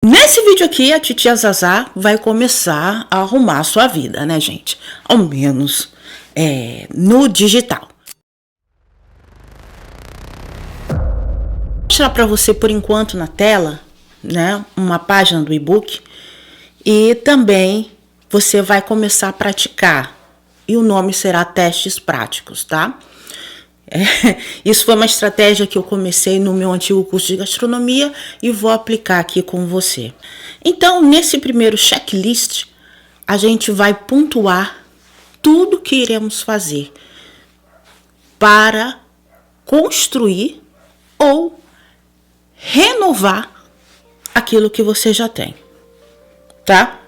Nesse vídeo aqui, a titia Zazá vai começar a arrumar a sua vida, né, gente? Ao menos no digital. Vou mostrar para você, por enquanto, na tela, né, uma página do e-book. E também você vai começar a praticar. E o nome será Testes Práticos, tá? Isso foi uma estratégia que eu comecei no meu antigo curso de gastronomia e vou aplicar aqui com você. Então, nesse primeiro checklist, a gente vai pontuar tudo que iremos fazer para construir ou renovar aquilo que você já tem, tá?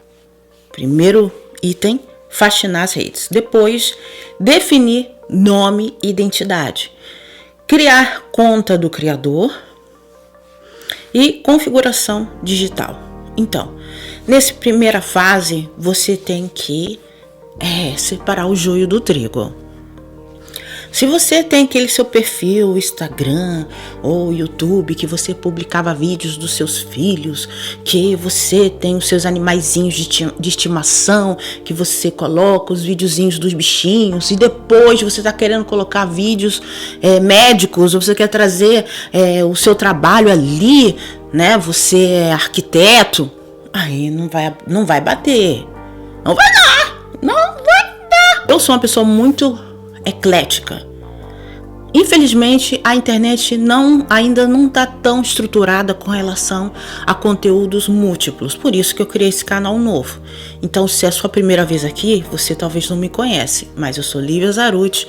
Primeiro item, faxinar as redes. Depois, definir nome e identidade. Criar conta do criador e configuração digital. Então, nessa primeira fase, você tem que separar o joio do trigo. Se você tem aquele seu perfil Instagram ou YouTube que você publicava vídeos dos seus filhos, que você tem os seus animaizinhos de estimação, que você coloca os videozinhos dos bichinhos e depois você está querendo colocar vídeos médicos, ou você quer trazer o seu trabalho ali, né? Você é arquiteto, aí não vai bater, não vai dar. Eu sou uma pessoa muito eclética. Infelizmente, a internet ainda não está tão estruturada com relação a conteúdos múltiplos. Por isso que eu criei esse canal novo. Então, se é a sua primeira vez aqui, você talvez não me conhece, mas eu sou Lívia Zarutti.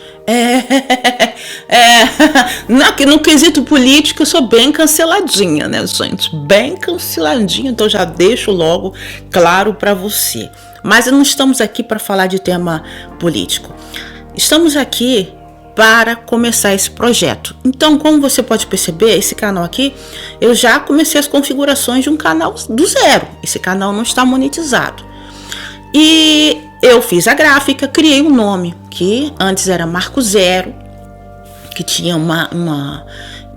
No quesito político, eu sou bem canceladinha, né, gente? Bem canceladinha, então já deixo logo claro para você. Mas não estamos aqui para falar de tema político. Estamos aqui para começar esse projeto. Então, como você pode perceber, esse canal aqui, eu já comecei as configurações de um canal do zero. Esse canal não está monetizado. E eu fiz a gráfica, criei um nome, que antes era Marco Zero, que tinha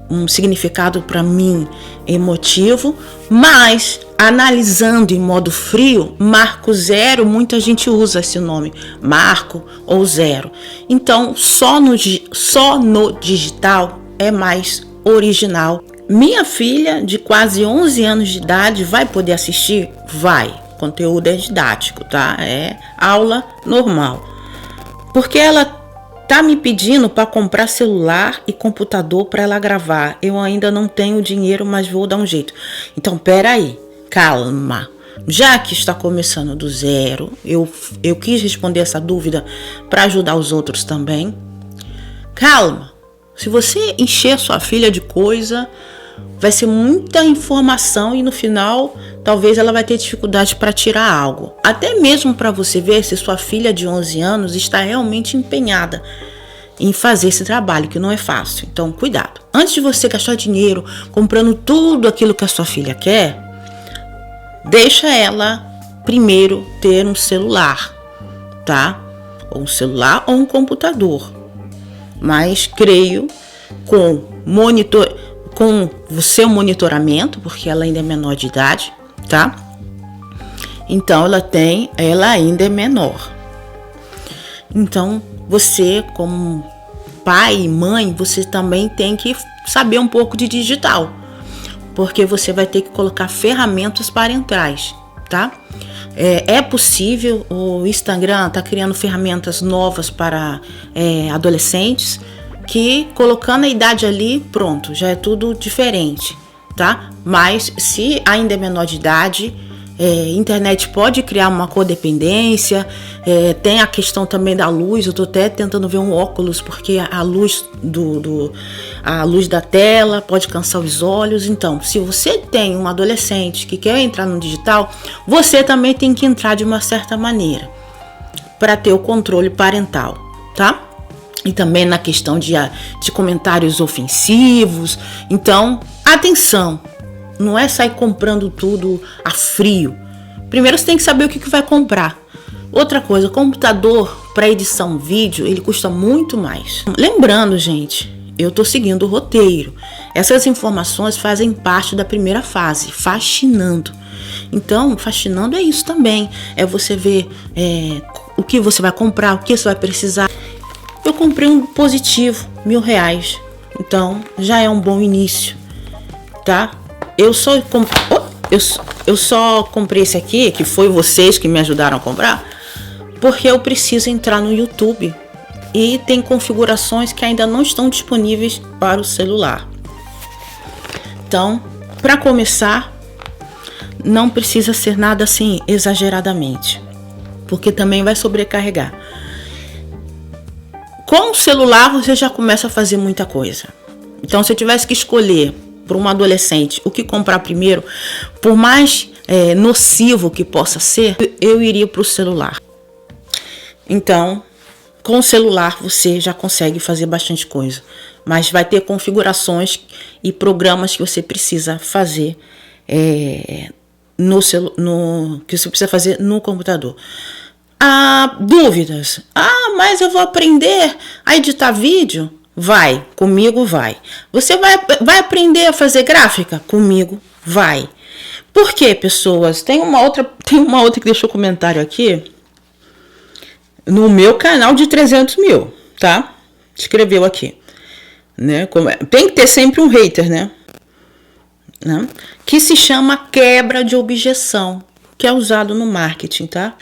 um significado para mim emotivo, mas analisando em modo frio, Marco Zero, muita gente usa esse nome, Marco ou Zero. Então, só no digital é mais original. Minha filha, de quase 11 anos de idade, vai poder assistir? Vai. O conteúdo é didático, tá? É aula normal. Porque ela tá me pedindo para comprar celular e computador para ela gravar. Eu ainda não tenho dinheiro, mas vou dar um jeito. Então, peraí. Calma, já que está começando do zero, eu quis responder essa dúvida para ajudar os outros também. Calma, se você encher sua filha de coisa, vai ser muita informação e no final talvez ela vai ter dificuldade para tirar algo. Até mesmo para você ver se sua filha de 11 anos está realmente empenhada em fazer esse trabalho, que não é fácil. Então, cuidado. Antes de você gastar dinheiro comprando tudo aquilo que a sua filha quer, deixa ela primeiro ter um celular, tá? Ou um celular ou um computador. Mas creio com o seu monitoramento, porque ela ainda é menor de idade, tá? Então ela ainda é menor. Então você, como pai e mãe, você também tem que saber um pouco de digital. Porque você vai ter que colocar ferramentas parentais, tá? É possível, o Instagram está criando ferramentas novas para adolescentes, que colocando a idade ali, pronto, já é tudo diferente, tá? Mas se ainda é menor de idade, internet pode criar uma codependência, tem a questão também da luz. Eu tô até tentando ver um óculos, porque a luz a luz da tela pode cansar os olhos. Então, se você tem um adolescente que quer entrar no digital, você também tem que entrar de uma certa maneira para ter o controle parental, tá? E também na questão de comentários ofensivos. Então, atenção! Não é sair comprando tudo a frio. Primeiro você tem que saber o que vai comprar. Outra coisa, computador para edição vídeo, ele custa muito mais. Lembrando, gente, eu tô seguindo o roteiro. Essas informações fazem parte da primeira fase, faxinando. Então, faxinando é isso também. É você ver o que você vai comprar, o que você vai precisar. Eu comprei um dispositivo, R$1.000. Então, já é um bom início, tá? Eu só comprei esse aqui, que foi vocês que me ajudaram a comprar, porque eu preciso entrar no YouTube e tem configurações que ainda não estão disponíveis para o celular. Então, para começar, não precisa ser nada assim exageradamente, porque também vai sobrecarregar. Com o celular você já começa a fazer muita coisa. Então, se eu tivesse que escolher para uma adolescente o que comprar primeiro, por mais nocivo que possa ser, eu iria para o celular. Então, com o celular você já consegue fazer bastante coisa, mas vai ter configurações e programas que você precisa fazer que você precisa fazer no computador. Dúvidas? Mas eu vou aprender a editar vídeo? Vai, comigo vai. Você vai aprender a fazer gráfica? Comigo vai. Por quê, pessoas? Tem uma outra que deixou comentário aqui no meu canal de 300 mil, tá? Escreveu aqui, né? Tem que ter sempre um hater, né? Que se chama quebra de objeção, que é usado no marketing, tá?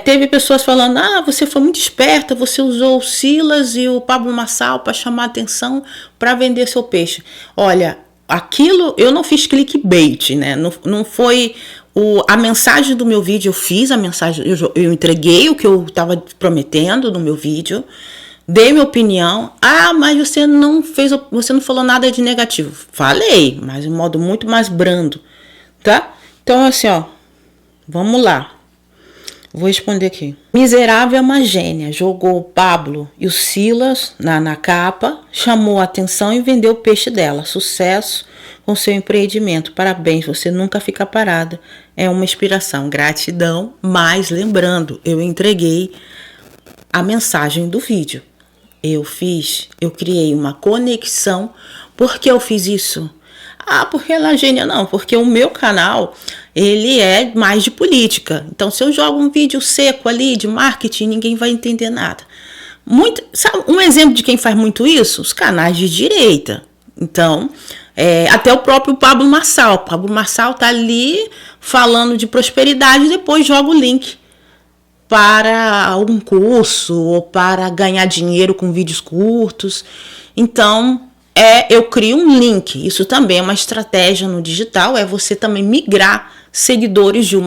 Teve pessoas falando, você foi muito esperta, você usou o Silas e o Pablo Marçal para chamar atenção para vender seu peixe. Olha, aquilo eu não fiz clickbait, né? Não foi a mensagem do meu vídeo, eu fiz a mensagem, eu entreguei o que eu estava prometendo no meu vídeo, dei minha opinião. Mas você não falou nada de negativo. Falei, mas de modo muito mais brando, tá? Então, assim, vamos lá. Vou responder aqui. Miserável é uma gênia. Jogou o Pablo e o Silas na capa, chamou a atenção e vendeu o peixe dela. Sucesso com seu empreendimento. Parabéns, você nunca fica parada. É uma inspiração. Gratidão. Mas lembrando, eu entreguei a mensagem do vídeo. Eu criei uma conexão. Por que eu fiz isso? Porque ela é gênia. Não, porque o meu canal, ele é mais de política. Então, se eu jogo um vídeo seco ali de marketing, ninguém vai entender nada. Sabe, um exemplo de quem faz muito isso? Os canais de direita. Então, até o próprio Pablo Marçal. O Pablo Marçal tá ali falando de prosperidade e depois joga o link para um curso ou para ganhar dinheiro com vídeos curtos. Então, eu crio um link. Isso também é uma estratégia no digital, é você também migrar seguidores de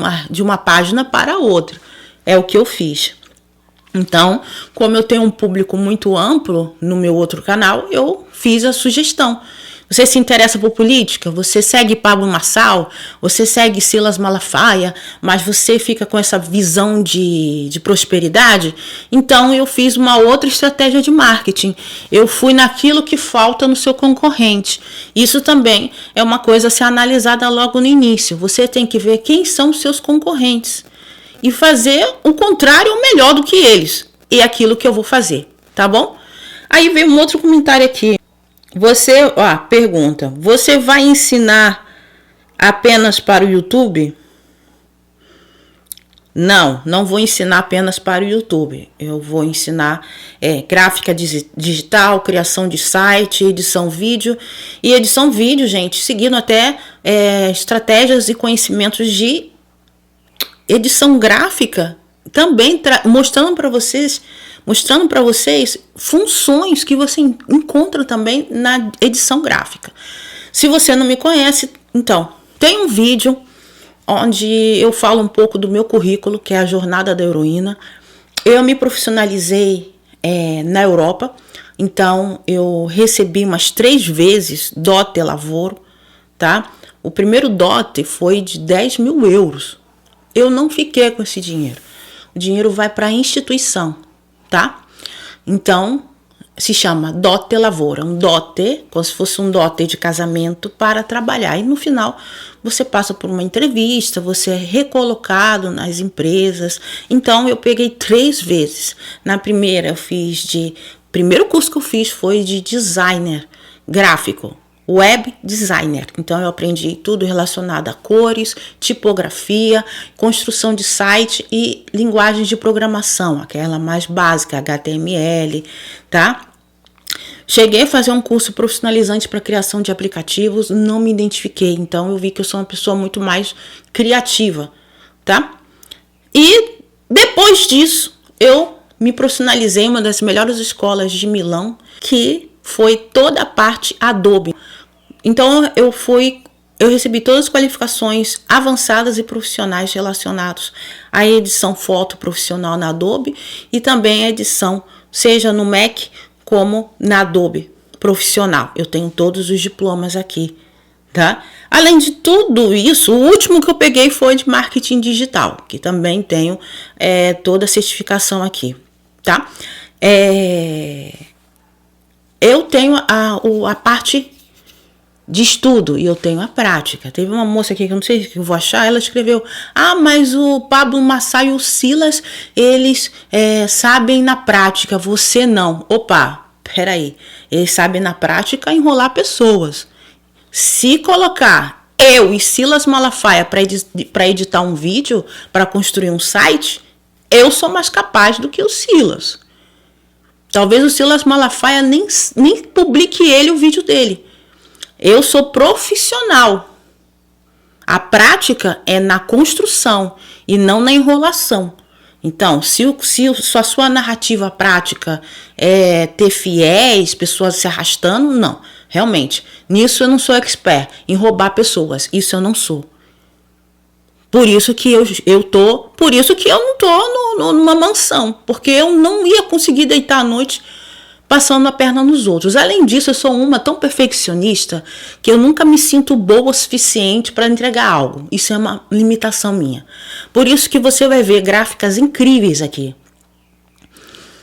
uma página para outra. É o que eu fiz. Então, como eu tenho um público muito amplo no meu outro canal, eu fiz a sugestão. Você se interessa por política? Você segue Pablo Marçal? Você segue Silas Malafaia? Mas você fica com essa visão de prosperidade? Então eu fiz uma outra estratégia de marketing. Eu fui naquilo que falta no seu concorrente. Isso também é uma coisa a ser analisada logo no início. Você tem que ver quem são os seus concorrentes e fazer o contrário ou melhor do que eles. E é aquilo que eu vou fazer, tá bom? Aí vem um outro comentário aqui. Pergunta, você vai ensinar apenas para o YouTube? Não vou ensinar apenas para o YouTube. Eu vou ensinar gráfica digital, criação de site, edição vídeo. E edição vídeo, gente, seguindo até estratégias e conhecimentos de edição gráfica, também mostrando para vocês funções que você encontra também na edição gráfica. Se você não me conhece, então, tem um vídeo onde eu falo um pouco do meu currículo, que é a jornada da heroína. Eu me profissionalizei na Europa, então eu recebi umas 3 vezes dote lavoro, tá? O primeiro dote foi de 10 mil euros. Eu não fiquei com esse dinheiro. O dinheiro vai para a instituição, tá? Então, se chama dote lavoura, um dote, como se fosse um dote de casamento para trabalhar. E no final, você passa por uma entrevista, você é recolocado nas empresas. Então, eu peguei 3 vezes. Na primeira, primeiro curso que eu fiz foi de designer gráfico. web designer. Então eu aprendi tudo relacionado a cores, tipografia, construção de site e linguagens de programação, aquela mais básica, HTML, tá? Cheguei a fazer um curso profissionalizante para criação de aplicativos, não me identifiquei, então eu vi que eu sou uma pessoa muito mais criativa, tá? E depois disso, eu me profissionalizei em uma das melhores escolas de Milão, que foi toda a parte Adobe. Então eu recebi todas as qualificações avançadas e profissionais relacionados à edição foto profissional na Adobe e também a edição, seja no Mac como na Adobe profissional. Eu tenho todos os diplomas aqui, tá? Além de tudo isso, o último que eu peguei foi de marketing digital, que também tenho toda a certificação aqui, tá? Eu tenho a parte de estudo e eu tenho a prática. Teve uma moça aqui que eu não sei se eu vou achar, ela escreveu: mas o Pablo Marçal e o Silas, eles sabem na prática, você não. Opa, peraí, eles sabem na prática enrolar pessoas. Se colocar eu e Silas Malafaia para editar um vídeo, para construir um site, eu sou mais capaz do que o Silas. Talvez o Silas Malafaia nem publique o vídeo dele. Eu sou profissional. A prática é na construção e não na enrolação. Então, se a sua narrativa prática é ter fiéis, pessoas se arrastando, não. Realmente, nisso eu não sou expert, em roubar pessoas. Isso eu não sou. Por isso que eu não tô numa mansão, porque eu não ia conseguir deitar à noite passando a perna nos outros. Além disso, eu sou uma tão perfeccionista que eu nunca me sinto boa o suficiente para entregar algo. Isso é uma limitação minha. Por isso que você vai ver gráficas incríveis aqui.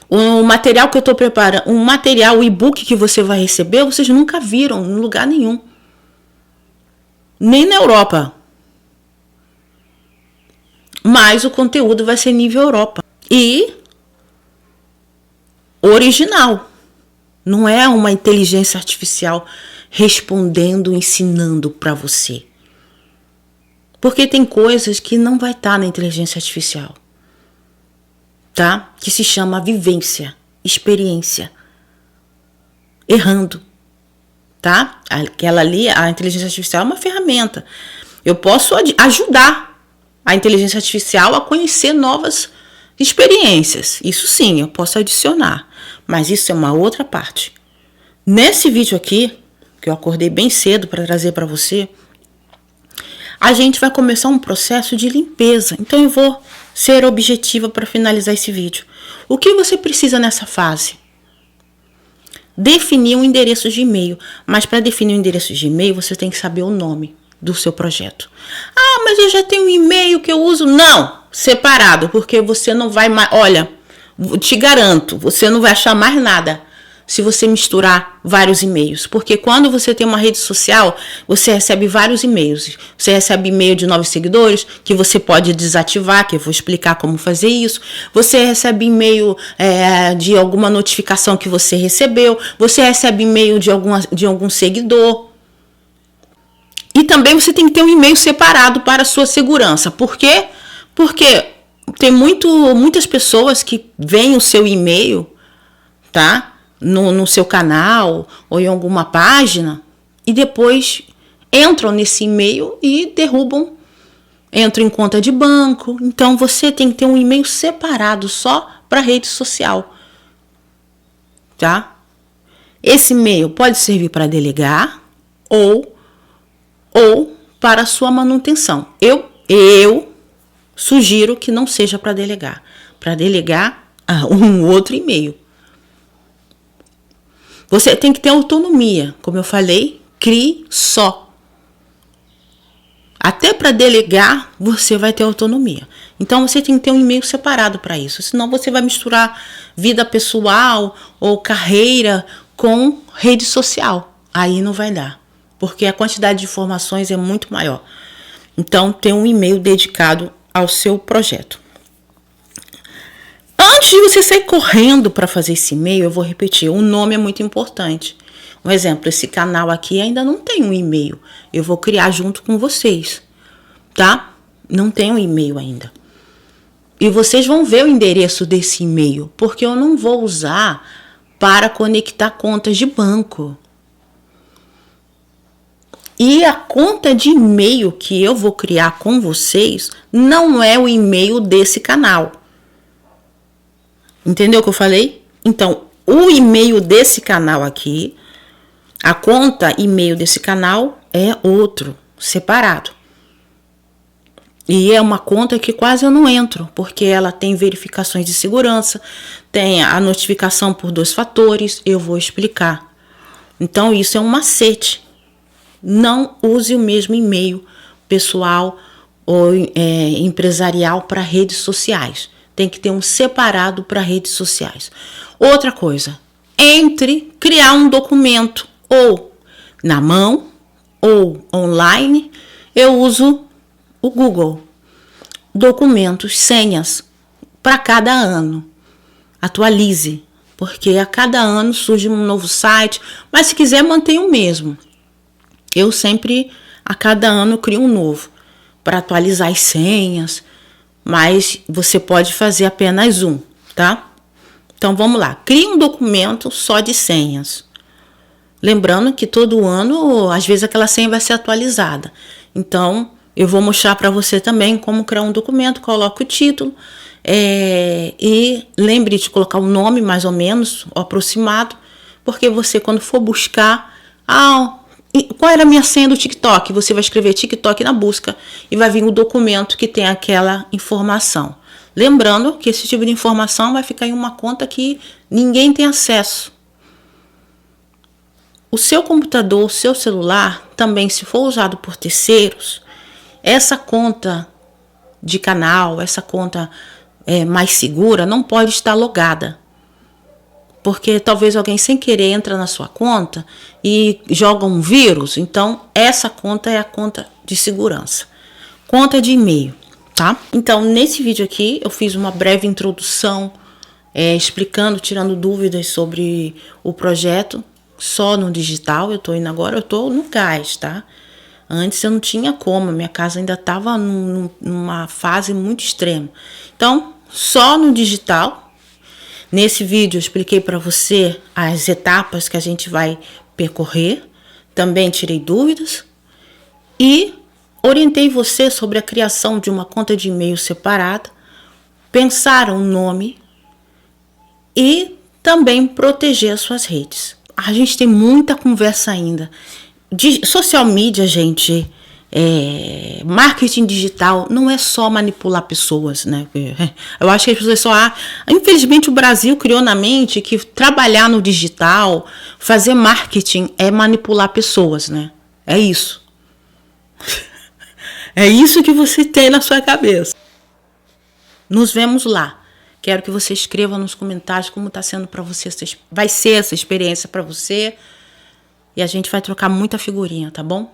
O material que eu estou preparando, o e-book que você vai receber, vocês nunca viram em lugar nenhum. Nem na Europa. Mas o conteúdo vai ser nível Europa. E original. Não é uma inteligência artificial respondendo, ensinando para você. Porque tem coisas que não vai estar na inteligência artificial. Tá? Que se chama vivência, experiência. Errando. Tá? Aquela ali, a inteligência artificial é uma ferramenta. Eu posso ajudar a inteligência artificial a conhecer novas experiências. Isso sim, eu posso adicionar. Mas isso é uma outra parte. Nesse vídeo aqui, que eu acordei bem cedo para trazer para você, a gente vai começar um processo de limpeza. Então eu vou ser objetiva para finalizar esse vídeo. O que você precisa nessa fase? Definir um endereço de e-mail. Mas para definir um endereço de e-mail, você tem que saber o nome do seu projeto. Mas eu já tenho um e-mail que eu uso. Não, separado, porque você não vai mais... Olha, te garanto, você não vai achar mais nada se você misturar vários e-mails. Porque quando você tem uma rede social, você recebe vários e-mails. Você recebe e-mail de novos seguidores, que você pode desativar, que eu vou explicar como fazer isso. Você recebe e-mail de alguma notificação que você recebeu. Você recebe e-mail de algum seguidor. E também você tem que ter um e-mail separado para a sua segurança. Por quê? Porque tem muitas pessoas que veem o seu e-mail, tá? No seu canal ou em alguma página e depois entram nesse e-mail e derrubam, entram em conta de banco. Então você tem que ter um e-mail separado só para rede social, tá? Esse e-mail pode servir para delegar ou para a sua manutenção. Eu sugiro que não seja para delegar. Para delegar um outro e-mail. Você tem que ter autonomia. Como eu falei, crie só. Até para delegar, você vai ter autonomia. Então, você tem que ter um e-mail separado para isso. Senão, você vai misturar vida pessoal ou carreira com rede social. Aí não vai dar. Porque a quantidade de informações é muito maior. Então, tem um e-mail dedicado ao seu projeto. Antes de você sair correndo para fazer esse e-mail, eu vou repetir, o nome é muito importante. Um exemplo, esse canal aqui ainda não tem um e-mail. Eu vou criar junto com vocês, tá? Não tem um e-mail ainda. E vocês vão ver o endereço desse e-mail, porque eu não vou usar para conectar contas de banco. E a conta de e-mail que eu vou criar com vocês não é o e-mail desse canal. Entendeu o que eu falei? Então, o e-mail desse canal aqui, a conta e-mail desse canal é outro, separado. E é uma conta que quase eu não entro, porque ela tem verificações de segurança, tem a notificação por 2 fatores, eu vou explicar. Então, isso é um macete. Não use o mesmo e-mail pessoal ou empresarial para redes sociais. Tem que ter um separado para redes sociais. Outra coisa, entre criar um documento ou na mão ou online, eu uso o Google. Documentos, senhas para cada ano. Atualize, porque a cada ano surge um novo site, mas se quiser mantenha o mesmo. Eu sempre, a cada ano, crio um novo para atualizar as senhas, mas você pode fazer apenas um, tá? Então, vamos lá. Crie um documento só de senhas. Lembrando que todo ano, às vezes, aquela senha vai ser atualizada. Então, eu vou mostrar para você também como criar um documento, coloque o título e lembre de colocar o nome, mais ou menos, aproximado, porque você, quando for buscar... qual era a minha senha do TikTok? Você vai escrever TikTok na busca e vai vir o documento que tem aquela informação. Lembrando que esse tipo de informação vai ficar em uma conta que ninguém tem acesso. O seu computador, o seu celular, também se for usado por terceiros, essa conta de canal, essa conta mais segura, não pode estar logada. Porque talvez alguém sem querer entra na sua conta e joga um vírus. Então, essa conta é a conta de segurança. Conta de e-mail, tá? Então, nesse vídeo aqui, eu fiz uma breve introdução, explicando, tirando dúvidas sobre o projeto, só no digital. Eu tô indo agora, eu tô no gás, tá? Antes eu não tinha como, minha casa ainda estava numa fase muito extrema. Então, só no digital. Nesse vídeo eu expliquei para você as etapas que a gente vai percorrer, também tirei dúvidas e orientei você sobre a criação de uma conta de e-mail separada, pensar um nome e também proteger as suas redes. A gente tem muita conversa ainda. De social media, gente... marketing digital não é só manipular pessoas, né? Eu acho que as pessoas infelizmente o Brasil criou na mente que trabalhar no digital, fazer marketing é manipular pessoas, né? É isso. É isso que você tem na sua cabeça. Nos vemos lá. Quero que você escreva nos comentários como está sendo para você, vai ser essa experiência para você, e a gente vai trocar muita figurinha, tá bom?